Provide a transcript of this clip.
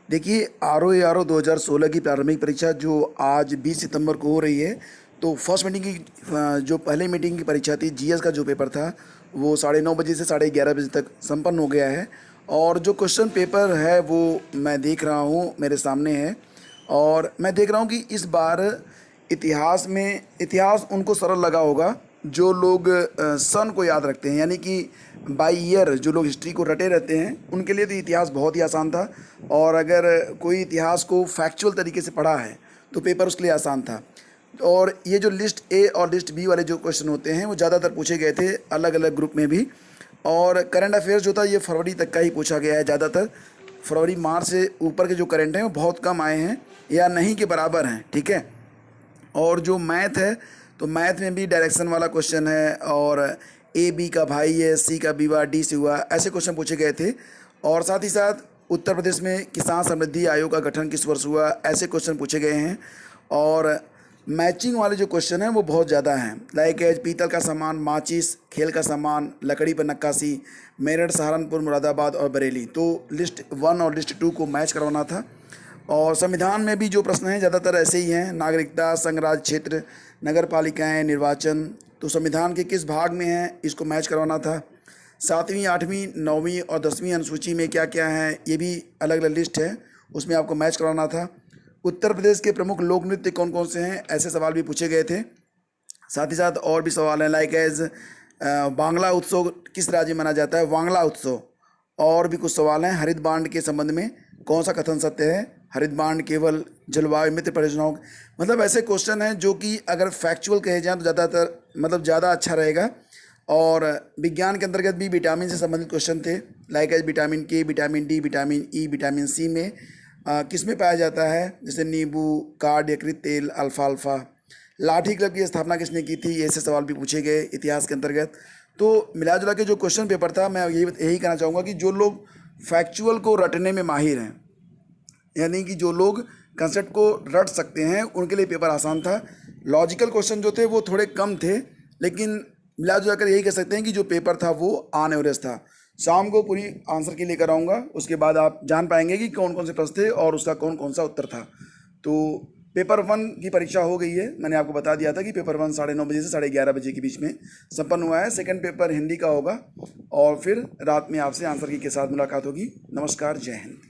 देखिए, R O 2016 की प्रारंभिक परीक्षा जो आज 20 सितंबर को हो रही है, तो फर्स्ट मीटिंग की जो पहले मीटिंग की परीक्षा थी, जीएस का जो पेपर था, वो 9:30 से 11:30 बजे तक संपन्न हो गया है। और जो क्वेश्चन पेपर है वो मैं देख रहा हूँ, मेरे सामने है। और मैं देख रहा हूँ कि इस बार इतिहास उनको सरल लगा होगा जो लोग सन को याद रखते हैं, यानी कि बाई ईयर जो लोग हिस्ट्री को रटे रहते हैं उनके लिए तो इतिहास बहुत ही आसान था। और अगर कोई इतिहास को फैक्चुअल तरीके से पढ़ा है तो पेपर उसके लिए आसान था। और ये जो लिस्ट ए और लिस्ट बी वाले जो क्वेश्चन होते हैं वो ज़्यादातर पूछे गए थे अलग अलग ग्रुप में भी। और करंट अफेयर्स जो था ये फरवरी तक का ही पूछा गया है ज़्यादातर। फरवरी मार्च से ऊपर के जो करंट हैं वो बहुत कम आए हैं या नहीं के बराबर हैं, ठीक है। और जो मैथ है, तो मैथ में भी डायरेक्शन वाला क्वेश्चन है, और ए बी का भाई है, सी का बी हुआ, डी से हुआ, ऐसे क्वेश्चन पूछे गए थे। और साथ ही साथ उत्तर प्रदेश में किसान समृद्धि आयोग का गठन किस वर्ष हुआ, ऐसे क्वेश्चन पूछे गए हैं। और मैचिंग वाले जो क्वेश्चन हैं वो बहुत ज़्यादा हैं, लाइक एज पीतल का सामान, माचिस, खेल का सामान, लकड़ी पर नक्काशी, मेरठ, सहारनपुर, मुरादाबाद और बरेली। तो लिस्ट 1 और लिस्ट 2 को मैच करवाना था। और संविधान में भी जो प्रश्न हैं ज़्यादातर ऐसे ही हैं, नागरिकता, संघ राज्य क्षेत्र, नगर पालिकाएँ, निर्वाचन, तो संविधान के किस भाग में है इसको मैच करवाना था। 7वीं, 8वीं, 9वीं और 10वीं अनुसूची में क्या क्या है ये भी अलग अलग लिस्ट है, उसमें आपको मैच करवाना था। उत्तर प्रदेश के प्रमुख लोक नृत्य कौन कौन से हैं, ऐसे सवाल भी पूछे गए थे। साथ ही साथ और भी सवाल हैं, लाइक एज बांग्ला उत्सव किस राज्य में मनाया जाता है, वांगला उत्सव। और भी कुछ सवाल हैं, हरित बांड के संबंध में कौन सा कथन सत्य है, हरित बांड केवल जलवायु मित्र परियोजनाओं, मतलब ऐसे क्वेश्चन हैं जो कि अगर फैक्चुअल कहे जाएँ तो ज़्यादातर मतलब ज़्यादा अच्छा रहेगा। और विज्ञान के अंतर्गत भी विटामिन से संबंधित क्वेश्चन थे, like as vitamin K, vitamin D, vitamin E, vitamin C में किस में पाया जाता है, जैसे नींबू, कार्ड, यकृत तेल, अल्फाल्फा। लाठी क्लब की स्थापना किसने की थी, ऐसे सवाल भी पूछे गए इतिहास के अंतर्गत। तो मिला जुला के जो क्वेश्चन पेपर था, मैं यही कहना चाहूँगा कि जो लोग फैक्चुअल को रटने में माहिर हैं, यानी कि जो लोग कंसेप्ट को रट सकते हैं, उनके लिए पेपर आसान था। लॉजिकल क्वेश्चन जो थे वो थोड़े कम थे, लेकिन मिला जुला कर यही कह सकते हैं कि जो पेपर था वो ऑन एवरेज था। शाम को पूरी आंसर की लेकर आऊँगा, उसके बाद आप जान पाएंगे कि कौन कौन से प्रश्न थे और उसका कौन कौन सा उत्तर था। तो पेपर 1 की परीक्षा हो गई है, मैंने आपको बता दिया था कि पेपर 1 9:30 से 11:30 बजे के बीच में संपन्न हुआ है। सेकंड पेपर हिंदी का होगा और फिर रात में आपसे आंसर की के साथ मुलाकात होगी। नमस्कार, जय हिंद।